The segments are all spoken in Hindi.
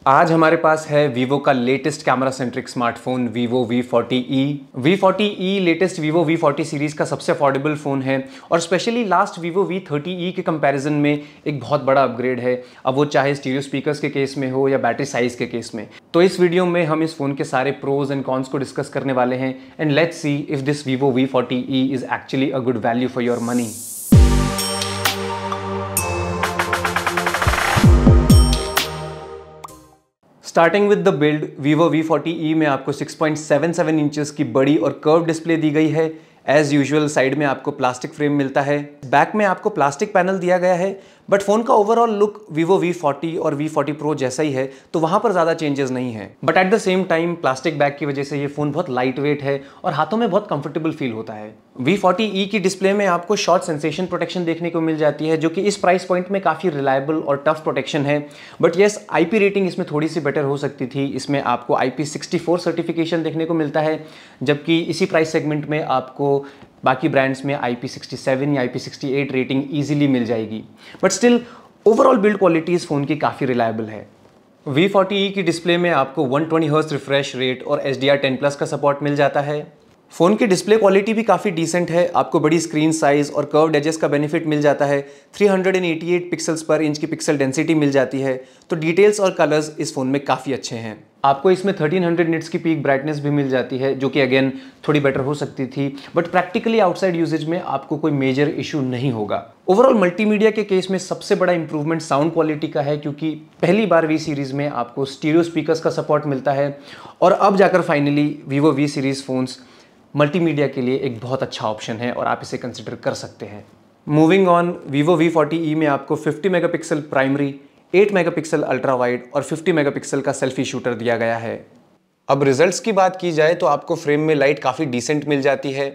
आज हमारे पास है वीवो का latest camera centric smartphone Vivo V40e। V40e latest Vivo V40 series का सबसे अफोर्डेबल फ़ोन है और स्पेशली लास्ट वीवो V30e के कंपैरिजन में एक बहुत बड़ा अपग्रेड है। अब वो चाहे स्टीरियो स्पीकर्स के केस में हो या बैटरी साइज़ के केस में। तो इस वीडियो में हम इस फ़ोन के सारे प्रोज एंड कॉन्स को डिस्कस करने वाले हैं and let's see if this Vivo V40e is actually a good value for your money. Starting with the build, Vivo V40e में आपको 6.77 इंचेस की बड़ी और कर्व डिस्प्ले दी गई है। एज यूजुअल साइड में आपको प्लास्टिक फ्रेम मिलता है, बैक में आपको प्लास्टिक पैनल दिया गया है, बट फोन का ओवरऑल लुक वीवो V40 और V40 Pro जैसा ही है, तो वहां पर ज्यादा चेंजेस नहीं है। But at the same time plastic back की वजह से ये फोन बहुत लाइट वेट है और हाथों में बहुत कंफर्टेबल फील होता है। V40e की डिस्प्ले में आपको शॉर्ट सेंसेशन प्रोटेक्शन देखने को मिल जाती है, जो कि इस प्राइस पॉइंट में काफी रिलायबल और टफ प्रोटेक्शन है। बट येस, IP रेटिंग इसमें थोड़ी सी बेटर हो सकती थी। इसमें आपको IP64 सर्टिफिकेशन देखने को मिलता है, जबकि इसी प्राइस सेगमेंट में आपको बाकी ब्रांड्स में IP67 या IP68 रेटिंग इजीली मिल जाएगी। But still overall build quality इस फोन की काफ़ी रिलायबल है। V40e की डिस्प्ले में आपको 120 हर्ट्ज रिफ्रेश रेट और HDR10+ का सपोर्ट मिल जाता है। फ़ोन की डिस्प्ले क्वालिटी भी काफ़ी डिसेंट है। आपको बड़ी स्क्रीन साइज़ और कर्व्ड एजेस का बेनिफिट मिल जाता है। 388 पिक्सल्स पर इंच की पिक्सल डेंसिटी मिल जाती है, तो डिटेल्स और कलर्स इस फ़ोन में काफ़ी अच्छे हैं। आपको इसमें 1300 निट्स की पीक ब्राइटनेस भी मिल जाती है, जो कि अगेन थोड़ी बेटर हो सकती थी, बट प्रैक्टिकली आउटसाइड यूजेज में आपको कोई मेजर इशू नहीं होगा। ओवरऑल मल्टीमीडिया के केस में सबसे बड़ा इंप्रूवमेंट साउंड क्वालिटी का है, क्योंकि पहली बार V सीरीज में आपको स्टीरियो स्पीकर्स का सपोर्ट मिलता है और अब जाकर finally Vivo V series phones multimedia के लिए एक बहुत अच्छा ऑप्शन है और आप इसे कंसिडर कर सकते हैं। मूविंग ऑन, वीवो V40e में आपको 50 megapixel primary, 8 megapixel ultra wide और 50 मेगापिक्सल का सेल्फी शूटर दिया गया है। अब रिजल्ट्स की बात की जाए तो आपको फ्रेम में लाइट काफ़ी डिसेंट मिल जाती है।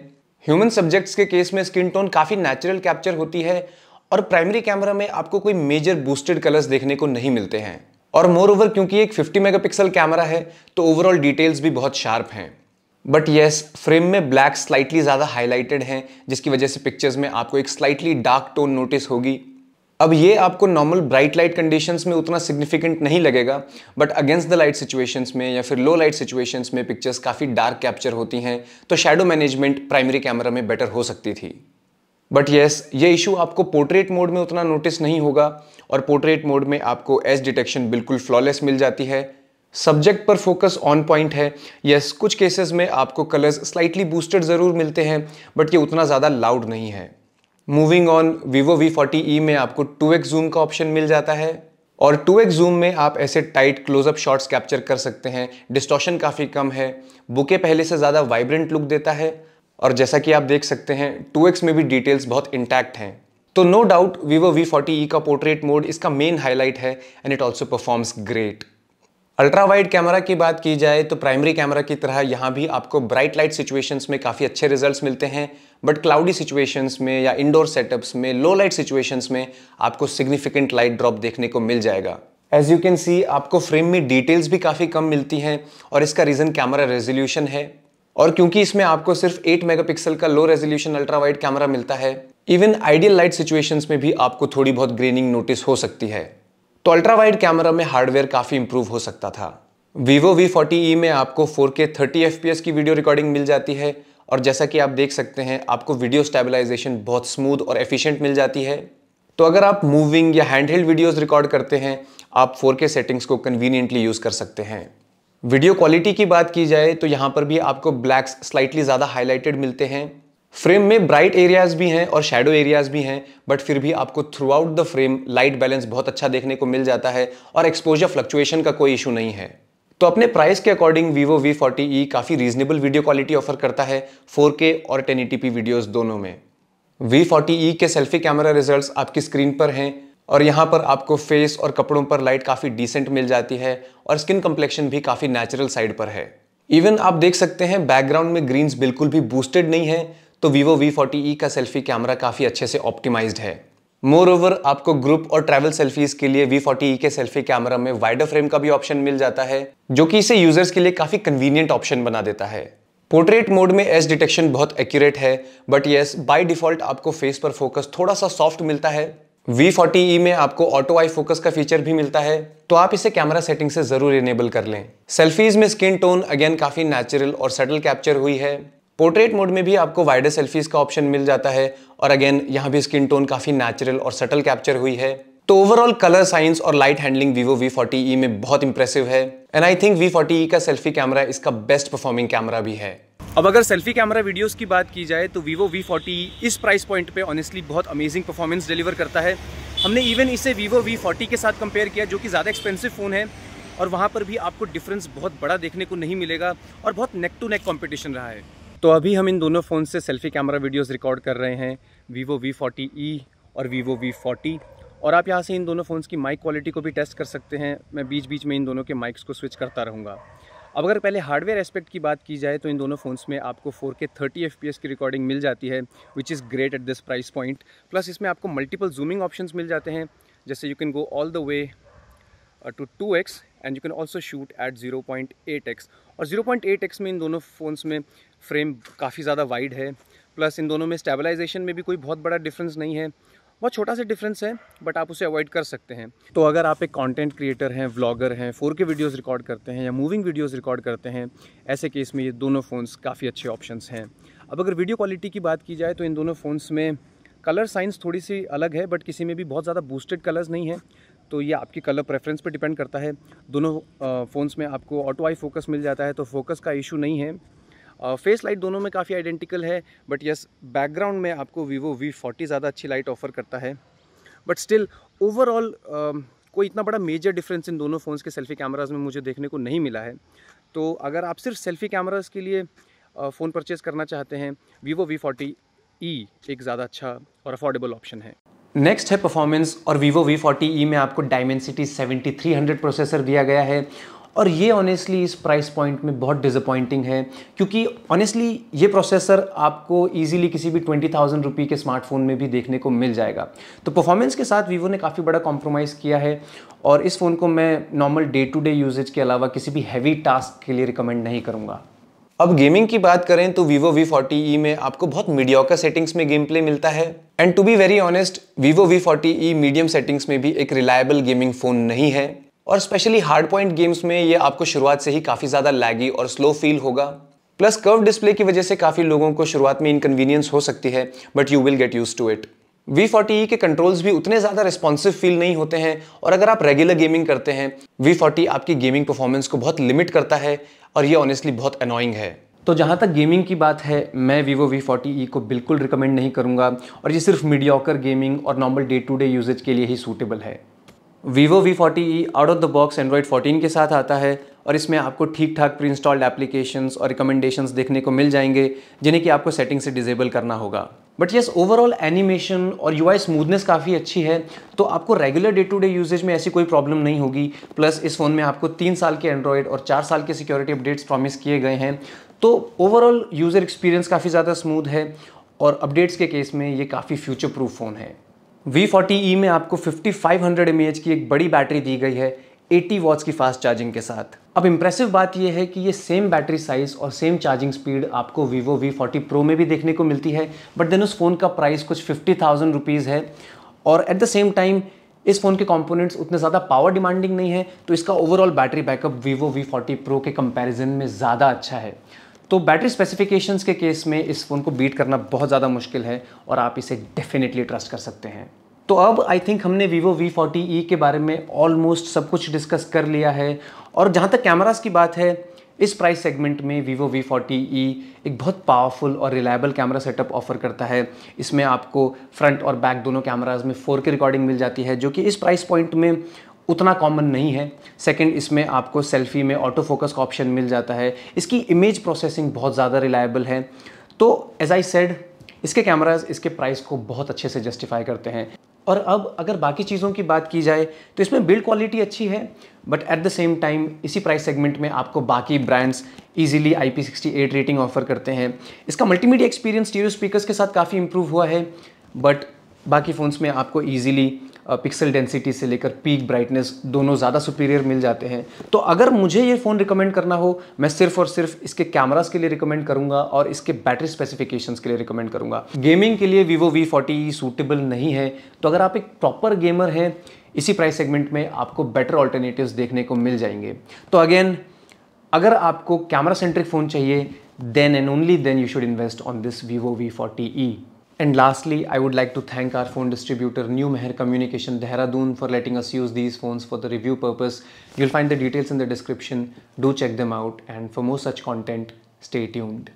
ह्यूमन सब्जेक्ट्स के केस में स्किन टोन काफ़ी नेचुरल कैप्चर होती है और प्राइमरी कैमरा में आपको कोई मेजर बूस्टेड कलर्स देखने को नहीं मिलते हैं। और मोर ओवर, क्योंकि एक 50 मेगापिक्सल कैमरा है तो ओवरऑल डिटेल्स भी बहुत शार्प हैं। बट येस, फ्रेम में ब्लैक स्लाइटली ज़्यादा हाईलाइटेड हैं, जिसकी वजह से पिक्चर्स में आपको एक स्लाइटली डार्क टोन नोटिस होगी। अब ये आपको नॉर्मल ब्राइट लाइट कंडीशंस में उतना सिग्निफिकेंट नहीं लगेगा, but against the light situations में या फिर लो लाइट सिचुएशंस में पिक्चर्स काफ़ी डार्क कैप्चर होती हैं, तो शैडो मैनेजमेंट प्राइमरी कैमरा में बेटर हो सकती थी। बट येस, ये इशू आपको पोर्ट्रेट मोड में उतना नोटिस नहीं होगा और पोर्ट्रेट मोड में आपको एज डिटेक्शन बिल्कुल फ्लॉलेस मिल जाती है। सब्जेक्ट पर फोकस ऑन पॉइंट है। यस, कुछ केसेस में आपको कलर्स स्लाइटली बूस्टेड ज़रूर मिलते हैं, बट ये उतना ज़्यादा लाउड नहीं है। मूविंग ऑन, वीवो V40e में आपको 2x जूम का ऑप्शन मिल जाता है और 2x जूम में आप ऐसे टाइट क्लोजअप शॉट्स कैप्चर कर सकते हैं। डिस्टॉर्शन काफ़ी कम है, बुके पहले से ज़्यादा वाइब्रेंट लुक देता है और जैसा कि आप देख सकते हैं 2x में भी डिटेल्स बहुत इंटैक्ट हैं। तो नो डाउट वीवो V40e का पोर्ट्रेट मोड इसका मेन हाईलाइट है and it also performs great. Ultra wide camera की बात की जाए तो प्राइमरी कैमरा की तरह यहाँ भी आपको ब्राइट लाइट सिचुएशंस में काफ़ी अच्छे रिजल्ट्स मिलते हैं, बट क्लाउडी सिचुएशंस में या इंडोर सेटअप्स में, लो लाइट सिचुएशंस में आपको सिग्निफिकेंट लाइट ड्रॉप देखने को मिल जाएगा। एज यू कैन सी, आपको फ्रेम में डिटेल्स भी काफ़ी कम मिलती हैं और इसका रीज़न कैमरा रेजोल्यूशन है। और क्योंकि इसमें आपको सिर्फ 8 मेगापिक्सल का low resolution ultra wide camera मिलता है, इवन आइडियल लाइट सिचुएशंस में भी आपको थोड़ी बहुत ग्रेनिंग नोटिस हो सकती है। तो अल्ट्रा वाइड कैमरा में हार्डवेयर काफ़ी इंप्रूव हो सकता था। वीवो V40e में आपको 4K 30 FPS की वीडियो रिकॉर्डिंग मिल जाती है और जैसा कि आप देख सकते हैं आपको वीडियो स्टेबलाइजेशन बहुत स्मूथ और एफिशिएंट मिल जाती है। तो अगर आप मूविंग या हैंडहेल्ड वीडियोस रिकॉर्ड करते हैं, आप 4K सेटिंग्स को कन्वीनियंटली यूज़ कर सकते हैं। वीडियो क्वालिटी की बात की जाए तो यहाँ पर भी आपको ब्लैक्स स्लाइटली ज़्यादा हाईलाइटेड मिलते हैं। फ्रेम में ब्राइट एरियाज भी हैं और शैडो एरियाज भी हैं, बट फिर भी आपको through out the frame light balance बहुत अच्छा देखने को मिल जाता है और एक्सपोजर फ्लक्चुएशन का कोई इशू नहीं है। तो अपने प्राइस के अकॉर्डिंग वीवो V40e काफ़ी रीजनेबल वीडियो क्वालिटी ऑफर करता है, 4K और 1080p वीडियोस दोनों में। V40e के सेल्फी कैमरा रिजल्ट्स आपकी स्क्रीन पर हैं और यहाँ पर आपको फेस और कपड़ों पर लाइट काफ़ी डिसेंट मिल जाती है और स्किन कम्प्लेक्शन भी काफ़ी नेचुरल साइड पर है। इवन आप देख सकते हैं बैकग्राउंड में ग्रीन्स बिल्कुल भी बूस्टेड नहीं है, तो वीवो V40e का सेल्फी कैमरा काफ़ी अच्छे से ऑप्टिमाइज्ड है। मोर ओवर, आपको ग्रुप और ट्रैवल सेल्फीज के लिए V40e के सेल्फी कैमरा में वाइडर फ्रेम का भी ऑप्शन मिल जाता है, जो कि इसे यूजर्स के लिए काफ़ी कन्वीनियंट ऑप्शन बना देता है। पोर्ट्रेट मोड में एज डिटेक्शन बहुत एक्यूरेट है, बट येस, बाय डिफॉल्ट आपको फेस पर फोकस थोड़ा सा सॉफ्ट मिलता है। V40e में आपको ऑटो आई फोकस का फीचर भी मिलता है, तो आप इसे कैमरा सेटिंग से जरूर इनेबल कर लें। सेल्फीज में स्किन टोन अगेन काफी नेचुरल और सटल कैप्चर हुई है। पोर्ट्रेट मोड में भी आपको वाइडर सेल्फीज का ऑप्शन मिल जाता है और अगेन यहाँ भी स्किन टोन काफी नेचुरल और सटल कैप्चर हुई है। तो ओवरऑल कलर साइंस और लाइट हैंडलिंग Vivo V40e में बहुत इंप्रेसिव है एंड आई थिंक V40e का सेल्फी कैमरा इसका बेस्ट परफॉर्मिंग कैमरा भी है। अब अगर सेल्फी कैमरा वीडियोस की बात की जाए तो Vivo V40e इस प्राइस पॉइंट पे ऑनेस्टली बहुत अमेजिंग परफॉर्मेंस डिलीवर करता है। हमने इवन इसे Vivo V40 के साथ कंपेयर किया, जो कि ज़्यादा एक्सपेंसिव फ़ोन है, और वहाँ पर भी आपको डिफरेंस बहुत बड़ा देखने को नहीं मिलेगा और बहुत नेक टू नेक कॉम्पिटिशन रहा है। तो अभी हम इन दोनों फ़ोन से सेल्फी कैमरा वीडियोज़ रिकॉर्ड कर रहे हैं, Vivo V40e और Vivo V40, और आप यहाँ से इन दोनों फ़ोन्स की माइक क्वालिटी को भी टेस्ट कर सकते हैं। मैं बीच बीच में इन दोनों के माइक्स को स्विच करता रहूँगा। अब अगर पहले हार्डवेयर एस्पेक्ट की बात की जाए तो इन दोनों फ़ोन्स में आपको 4K 30 FPS की रिकॉर्डिंग मिल जाती है, which is great at this price point. Plus इसमें आपको मल्टीपल जूमिंग ऑप्शंस मिल जाते हैं, जैसे you can go all the way to 2x and you can also shoot at 0.8x। और 0.8x में इन दोनों फ़ोन्स में फ्रेम काफ़ी ज़्यादा वाइड है। प्लस इन दोनों में स्टेबलाइजेशन में भी कोई बहुत बड़ा डिफरेंस नहीं है, बहुत छोटा सा डिफरेंस है, बट आप उसे अवॉइड कर सकते हैं। तो अगर आप एक कंटेंट क्रिएटर हैं, व्लॉगर हैं, 4K वीडियोस रिकॉर्ड करते हैं या मूविंग वीडियोस रिकॉर्ड करते हैं, ऐसे केस में ये दोनों फ़ोन्स काफ़ी अच्छे ऑप्शंस हैं। अब अगर वीडियो क्वालिटी की बात की जाए तो इन दोनों फ़ोन्स में कलर साइंस थोड़ी सी अलग है, बट किसी में भी बहुत ज़्यादा बूस्टेड कलर्स नहीं है, तो ये आपकी कलर प्रेफरेंस पर डिपेंड करता है। दोनों फ़ोन्स में आपको ऑटो आई फोकस मिल जाता है, तो फोकस का इशू नहीं है। फेस लाइट दोनों में काफ़ी आइडेंटिकल है, बट यस बैकग्राउंड में आपको Vivo V40 ज़्यादा अच्छी लाइट ऑफर करता है। बट स्टिल ओवरऑल कोई इतना बड़ा मेजर डिफरेंस इन दोनों फ़ोन्स के सेल्फी कैमराज़ में मुझे देखने को नहीं मिला है। तो अगर आप सिर्फ सेल्फी कैमराज़ के लिए फ़ोन परचेज़ करना चाहते हैं, Vivo V40e एक ज़्यादा अच्छा और अफोर्डेबल ऑप्शन है। नेक्स्ट है परफॉर्मेंस, और Vivo V40e में आपको Dimensity 7300 प्रोसेसर दिया गया है, और ये ऑनेस्टली इस प्राइस पॉइंट में बहुत डिसअपॉइंटिंग है, क्योंकि ऑनेस्टली ये प्रोसेसर आपको इजीली किसी भी 20,000 रुपये के स्मार्टफोन में भी देखने को मिल जाएगा। तो परफॉर्मेंस के साथ Vivo ने काफ़ी बड़ा कॉम्प्रोमाइज़ किया है, और इस फ़ोन को मैं normal day to day usage के अलावा किसी भी हैवी टास्क के लिए रिकमेंड नहीं करूँगा। अब गेमिंग की बात करें तो Vivo V40e में आपको बहुत मीडियोकर सेटिंग्स में गेम प्ले मिलता है, and to be very honest Vivo V40e medium settings में भी एक रिलायबल गेमिंग फ़ोन नहीं है, और स्पेशली हार्ड पॉइंट गेम्स में ये आपको शुरुआत से ही काफ़ी ज़्यादा लैगी और स्लो फील होगा। प्लस कर्व डिस्प्ले की वजह से काफ़ी लोगों को शुरुआत में इनकन्वीनियंस हो सकती है, but you will get used to it. V40e के कंट्रोल्स भी उतने ज़्यादा रिस्पॉन्सिव फील नहीं होते हैं, और अगर आप रेगुलर गेमिंग करते हैं V40 आपकी गेमिंग परफॉर्मेंस को बहुत लिमिट करता है, और ये ऑनेस्टली बहुत अनोइंग है। तो जहाँ तक गेमिंग की बात है, मैं Vivo V40e को बिल्कुल रिकमेंड नहीं करूँगा, और ये सिर्फ मीडियोकर गेमिंग और normal day to day usage के लिए ही सूटेबल है। Vivo V40e out of the box Android 14 के साथ आता है, और इसमें आपको ठीक ठाक प्री इंस्टॉल्ड एप्लीकेशंस और रिकमेंडेशंस देखने को मिल जाएंगे, जिन्हें कि आपको सेटिंग से डिसेबल करना होगा। बट यस, ओवरऑल एनिमेशन और UI स्मूथनेस काफ़ी अच्छी है, तो आपको regular day to day usage में ऐसी कोई प्रॉब्लम नहीं होगी। प्लस इस फ़ोन में आपको 3 साल के एंड्रॉयड और 4 साल के सिक्योरिटी अपडेट्स प्रॉमिस किए गए हैं, तो ओवरऑल यूज़र एक्सपीरियंस काफ़ी ज़्यादा स्मूथ है, और अपडेट्स के केस में ये काफ़ी फ्यूचर प्रूफ फ़ोन है। V40e में आपको 5500 mAh की एक बड़ी बैटरी दी गई है 80 वॉट्स की फास्ट चार्जिंग के साथ। अब इंप्रेसिव बात यह है कि ये सेम बैटरी साइज और सेम चार्जिंग स्पीड आपको Vivo V40 Pro में भी देखने को मिलती है, बट देन उस फ़ोन का प्राइस कुछ 50,000 रुपीज़ है, और एट द सेम टाइम इस फ़ोन के कंपोनेंट्स उतने ज़्यादा पावर डिमांडिंग नहीं है, तो इसका overall battery backup Vivo V40 Pro के कंपैरिजन में ज़्यादा अच्छा है। तो बैटरी स्पेसिफिकेशंस के केस में इस फ़ोन को बीट करना बहुत ज़्यादा मुश्किल है, और आप इसे डेफिनेटली ट्रस्ट कर सकते हैं। तो अब आई थिंक हमने Vivo V40e के बारे में ऑलमोस्ट सब कुछ डिस्कस कर लिया है, और जहाँ तक कैमरास की बात है, इस प्राइस सेगमेंट में Vivo V40e एक बहुत पावरफुल और रिलायबल कैमरा सेटअप ऑफर करता है। इसमें आपको फ्रंट और बैक दोनों कैमराज में 4K रिकॉर्डिंग मिल जाती है, जो कि इस प्राइस पॉइंट में उतना कॉमन नहीं है। सेकंड, इसमें आपको सेल्फी में ऑटो फोकस का ऑप्शन मिल जाता है। इसकी इमेज प्रोसेसिंग बहुत ज़्यादा रिलायबल है। तो एज आई सेड, इसके कैमराज इसके प्राइस को बहुत अच्छे से जस्टिफाई करते हैं। और अब अगर बाकी चीज़ों की बात की जाए तो इसमें बिल्ड क्वालिटी अच्छी है, but at the same time इसी प्राइस सेगमेंट में आपको बाकी brands easily IP68 rating offer करते हैं। इसका मल्टीमीडिया एक्सपीरियंस स्टीरियो स्पीकर्स के साथ काफ़ी इंप्रूव हुआ है, बट बाकी फ़ोन्स में आपको ईजिली पिक्सल डेंसिटी से लेकर पीक ब्राइटनेस दोनों ज़्यादा सुपीरियर मिल जाते हैं। तो अगर मुझे ये फ़ोन रिकमेंड करना हो, मैं सिर्फ और सिर्फ इसके कैमरास के लिए रिकमेंड करूँगा और इसके बैटरी स्पेसिफिकेशंस के लिए रिकमेंड करूँगा। गेमिंग के लिए Vivo V40 सूटेबल नहीं है। तो अगर आप एक प्रॉपर गेमर हैं, इसी प्राइस सेगमेंट में आपको बेटर ऑल्टरनेटिव्स देखने को मिल जाएंगे। तो अगेन, अगर आपको कैमरा सेंट्रिक फ़ोन चाहिए, then and only then you should invest on this Vivo V40e. And lastly, I would like to thank our phone distributor New Meher Communication Dehradun for letting us use these phones for the review purpose. You'll find the details in the description. Do check them out, and for more such content, stay tuned.